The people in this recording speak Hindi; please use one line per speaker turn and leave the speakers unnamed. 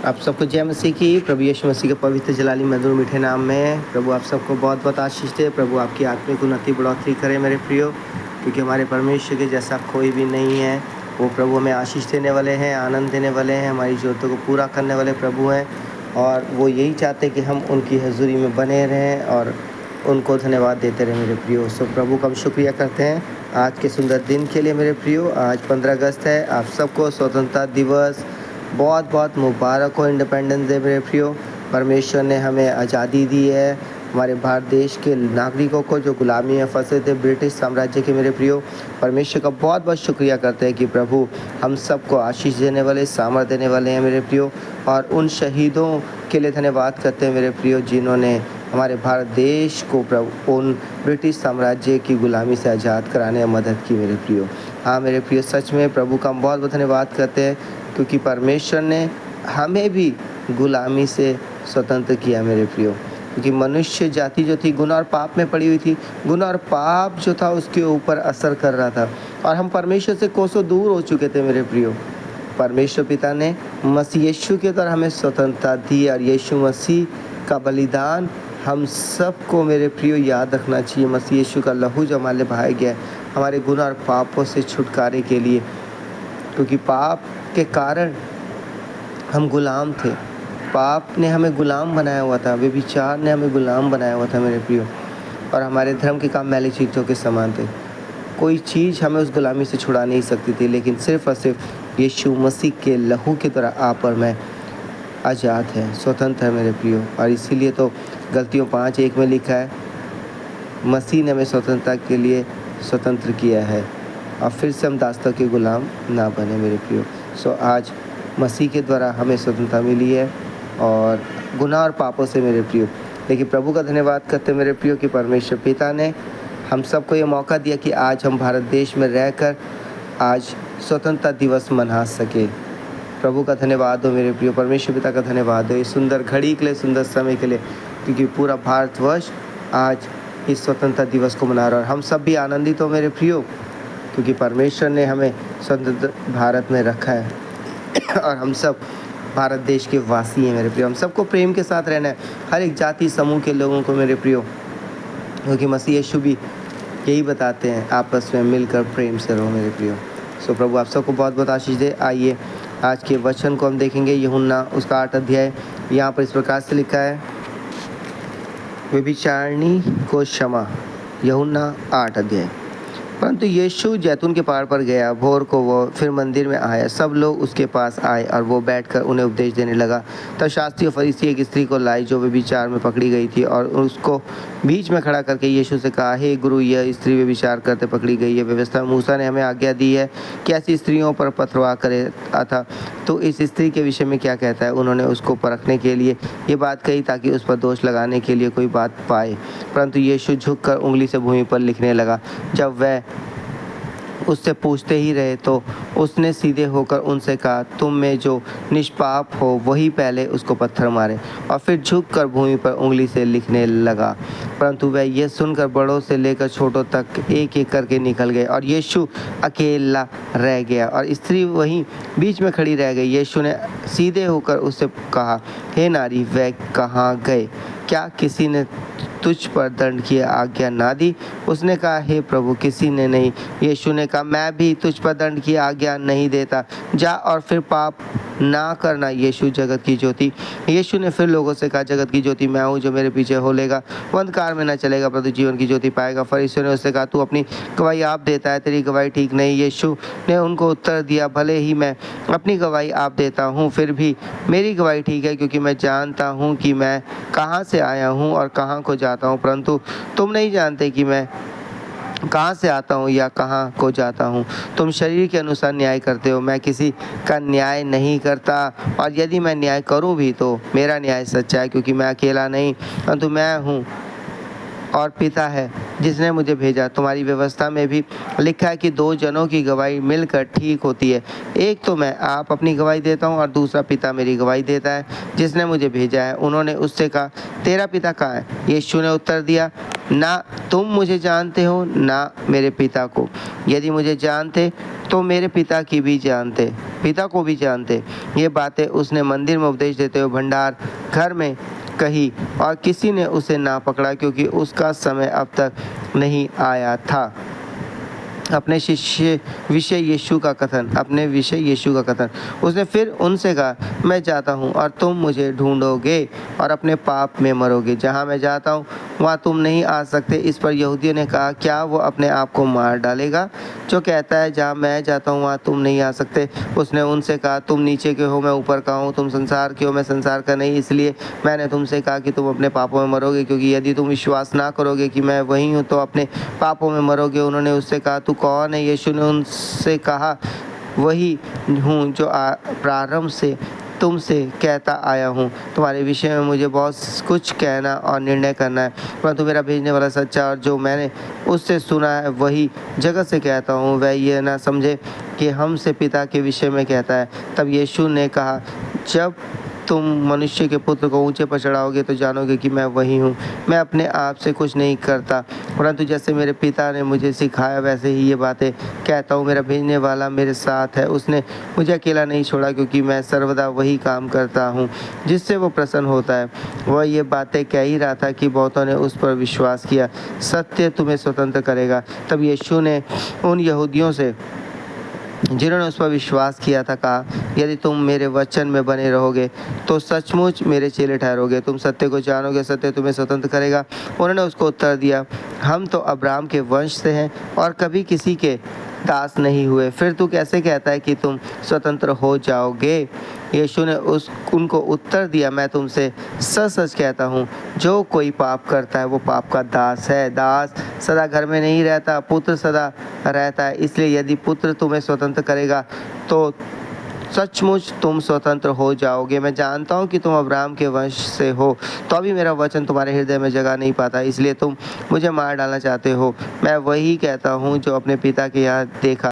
आप सबको जय मसीह की। प्रभु यीशु मसीह के पवित्र जलाली मधुर मीठे नाम में प्रभु आप सबको बहुत बहुत आशीष दे। प्रभु आपकी आत्मिक उन्नति बढ़ोतरी करे मेरे प्रियो, क्योंकि हमारे परमेश्वर के जैसा कोई भी नहीं है। वो प्रभु हमें आशीष देने वाले हैं, आनंद देने वाले हैं, हमारी ज़रूरतों को पूरा करने वाले प्रभु हैं। और वो यही चाहते कि हम उनकी हजूरी में बने रहें और उनको धन्यवाद देते रहे मेरे प्रियो। सो प्रभु का हम शुक्रिया करते हैं आज के सुंदर दिन के लिए मेरे प्रियो। आज 15 अगस्त है। आप सबको स्वतंत्रता दिवस बहुत बहुत मुबारक हो। इंडिपेंडेंस डे मेरे प्रियो। परमेश्वर ने हमें आज़ादी दी है, हमारे भारत देश के नागरिकों को जो गुलामी में फंसे थे ब्रिटिश साम्राज्य के मेरे प्रियो। परमेश्वर का बहुत बहुत शुक्रिया करते हैं कि प्रभु हम सबको आशीष देने वाले, सामर्थ देने वाले हैं मेरे प्रियो। और उन शहीदों के लिए धन्यवाद करते हैं मेरे प्रियो, जिन्होंने हमारे भारत देश को प्रभु उन ब्रिटिश साम्राज्य की गुलामी से आज़ाद कराने में मदद की मेरे प्रियो। हाँ मेरे प्रियो, सच में प्रभु का हम बहुत बहुत धन्यवाद करते हैं, क्योंकि परमेश्वर ने हमें भी गुलामी से स्वतंत्र किया मेरे प्रियो। क्योंकि मनुष्य जाति जो थी गुनाह और पाप में पड़ी हुई थी, गुनाह और पाप जो था उसके ऊपर असर कर रहा था और हम परमेश्वर से कोसों दूर हो चुके थे मेरे प्रियो। परमेश्वर पिता ने मसीह यीशु के द्वारा हमें स्वतंत्रता दी और यीशु मसीह का बलिदान हम सबको मेरे प्रियो याद रखना चाहिए। मसीह यीशु का लहू जो हमारे लिए बहाया गया है हमारे गुनाह और पापों से छुटकारे के लिए, क्योंकि पाप के कारण हम गुलाम थे। पाप ने हमें गुलाम बनाया हुआ था, व्यभिचार ने हमें गुलाम बनाया हुआ था मेरे प्रियो। और हमारे धर्म के काम मैली चीज़ों के समान थे। कोई चीज़ हमें उस गुलामी से छुड़ा नहीं सकती थी, लेकिन सिर्फ और सिर्फ यीशु मसीह के लहू की तरह आप और मैं आज़ाद है, स्वतंत्र है मेरे प्रियो। और इसीलिए तो गलतियों 5:1 में लिखा है, मसीह ने हमें स्वतंत्रता के लिए स्वतंत्र किया है और फिर से हम दासों के गुलाम ना बने मेरे प्रियो। सो आज मसीह के द्वारा हमें स्वतंत्रता मिली है और गुनाह और पापों से मेरे प्रियो। लेकिन प्रभु का धन्यवाद करते मेरे प्रियो कि परमेश्वर पिता ने हम सबको ये मौका दिया कि आज हम भारत देश में रहकर आज स्वतंत्रता दिवस मना सके। प्रभु का धन्यवाद हो मेरे प्रियो, परमेश्वर पिता का धन्यवाद हो इस सुंदर घड़ी के लिए, सुंदर समय के लिए, क्योंकि पूरा भारतवर्ष आज इस स्वतंत्रता दिवस को मना रहा है और हम सब भी आनंदित हो मेरे प्रियो, क्योंकि परमेश्वर ने हमें स्वतंत्र भारत में रखा है और हम सब भारत देश के वासी हैं मेरे प्रियो। हम सबको प्रेम के साथ रहना है, हर एक जाति समूह के लोगों को मेरे प्रियो, क्योंकि मसीह यीशु भी यही बताते हैं, आपस में मिलकर प्रेम से रहो मेरे प्रियो। सो प्रभु आप सबको बहुत बहुत आशीष दे। आइए आज के वचन को हम देखेंगे, यूहन्ना उसका 8 अध्याय। यहाँ पर इस प्रकार से लिखा है, व्यभिचारिणी को क्षमा। यूहन्ना 8 अध्याय। परंतु यीशु जैतून के पहाड़ पर गया। भोर को वो फिर मंदिर में आया। सब लोग उसके पास आए और वो बैठकर उन्हें उपदेश देने लगा। तब शास्त्री और फरीसी एक स्त्री को लाई जो व्यभिचार में पकड़ी गई थी और उसको बीच में खड़ा करके यीशु से कहा, हे गुरु, यह स्त्री व्यभिचार करते पकड़ी गई है। व्यवस्था में मूसा ने हमें आज्ञा दी है कि ऐसी स्त्रियों पर पथरवाह करे था, तो इस स्त्री के विषय में क्या कहता है? उन्होंने उसको परखने के लिए ये बात कही ताकि उस पर दोष लगाने के लिए कोई बात पाए। परंतु यीशु झुककर उंगली से भूमि पर लिखने लगा। जब वह उससे पूछते ही रहे तो उसने सीधे होकर उनसे कहा, तुम में जो निष्पाप हो वही पहले उसको पत्थर मारे। और फिर झुककर भूमि पर उंगली से लिखने लगा। परंतु वह यह सुनकर बड़ों से लेकर छोटों तक एक एक करके निकल गए और यीशु अकेला रह गया और स्त्री वहीं बीच में खड़ी रह गई। यीशु ने सीधे होकर उससे कहा, हे नारी, वह कहाँ गए? क्या किसी ने तुझ पर दंड की आज्ञा ना दी? उसने कहा, हे प्रभु, किसी ने नहीं। यीशु ने कहा, मैं भी तुझ पर दंड की आज्ञा नहीं देता। जा और फिर पाप ना करना। यीशु जगत की ज्योति। यीशु ने फिर लोगों से कहा, जगत की ज्योति मैं हूँ। जो मेरे पीछे होलेगा वो अंधकार में न चलेगा परंतु जीवन की ज्योति पाएगा। फरीसियों ने उससे कहा, तू अपनी गवाही आप देता है, तेरी गवाही ठीक नहीं। यीशु ने उनको उत्तर दिया, भले ही मैं अपनी गवाही आप देता हूँ, फिर भी मेरी गवाही ठीक है, क्योंकि मैं जानता हूँ कि मैं कहाँ से आया हूँ और कहाँ को जाता हूँ, परंतु तुम नहीं जानते कि मैं कहाँ से आता हूँ या कहाँ को जाता हूँ। तुम शरीर के अनुसार न्याय करते हो, मैं किसी का न्याय नहीं करता, और यदि मैं न्याय करूँ भी तो मेरा न्याय सच्चा है, क्योंकि मैं अकेला नहीं परंतु मैं हूँ और पिता है जिसने मुझे भेजा। तुम्हारी व्यवस्था में भी लिखा है कि 2 जनों की गवाही मिलकर ठीक होती है। एक तो मैं आप अपनी गवाही देता हूँ और दूसरा पिता मेरी गवाही देता है जिसने मुझे भेजा है। उन्होंने उससे कहा, तेरा पिता कहाँ है? यीशु ने उत्तर दिया, ना तुम मुझे जानते हो ना मेरे पिता को। यदि मुझे जानते तो मेरे पिता को भी जानते। ये बातें उसने मंदिर में उपदेश देते हुए भंडार घर में कही और किसी ने उसे ना पकड़ा क्योंकि उसका समय अब तक नहीं आया था। अपने विषय यीशु का कथन। उसने फिर उनसे कहा, मैं जाता हूँ और तुम मुझे ढूंढोगे और अपने पाप में मरोगे। जहाँ मैं जाता हूँ वहाँ तुम नहीं आ सकते। इस पर यहूदियों ने कहा, क्या वो अपने आप को मार डालेगा जो कहता है, जहाँ मैं जाता हूँ वहाँ तुम नहीं आ सकते? उसने उनसे कहा, तुम नीचे के हो, मैं ऊपर का हूँ। तुम संसार के हो, मैं संसार का नहीं। इसलिए मैंने तुमसे कहा कि तुम अपने पापों में मरोगे, क्योंकि यदि तुम विश्वास ना करोगे कि मैं वही हूँ तो अपने पापों में मरोगे। उन्होंने उससे कहा, तू कौन है? यीशु ने उनसे कहा, वही हूँ जो प्रारंभ से तुमसे कहता आया हूँ। तुम्हारे विषय में मुझे बहुत कुछ कहना और निर्णय करना है, परंतु मेरा भेजने वाला सच्चा और जो मैंने उससे सुना है वही जगत से कहता हूँ। वह ये ना समझे कि हमसे पिता के विषय में कहता है। तब यीशु ने कहा, जब तुम मनुष्य के पुत्र को ऊंचे पर चढ़ाओगे तो जानोगे कि मैं वही हूँ। मैं अपने आप से कुछ नहीं करता, परंतु जैसे मेरे पिता ने मुझे सिखाया वैसे ही ये बातें कहता हूँ। मेरा भेजने वाला मेरे साथ है, उसने मुझे अकेला नहीं छोड़ा, क्योंकि मैं सर्वदा वही काम करता हूँ जिससे वो प्रसन्न होता है। वह ये बातें कह ही रहा था कि बहुतों ने उस पर विश्वास किया। सत्य तुम्हें स्वतंत्र करेगा। तब यीशु ने उन यहूदियों से जिन्होंने उस पर विश्वास किया था कहा, यदि तुम मेरे वचन में बने रहोगे तो सचमुच मेरे चेले ठहरोगे। तुम सत्य को जानोगे, सत्य तुम्हें स्वतंत्र करेगा। उन्होंने उसको उत्तर दिया, हम तो अब्राहम के वंश से हैं और कभी किसी के दास नहीं हुए। फिर तू कैसे कहता है कि तुम स्वतंत्र हो जाओगे? यीशु ने उनको उत्तर दिया, मैं तुमसे सच सच कहता हूँ, जो कोई पाप करता है वो पाप का दास है। दास सदा घर में नहीं रहता, पुत्र सदा रहता है। इसलिए यदि पुत्र तुम्हें स्वतंत्र करेगा तो सचमुच तुम स्वतंत्र हो जाओगे। मैं जानता हूँ कि तुम अब्राहम के वंश से हो, तो भी मेरा वचन तुम्हारे हृदय में जगह नहीं पाता, इसलिए तुम मुझे मार डालना चाहते हो। मैं वही कहता हूँ जो अपने पिता के यहाँ देखा।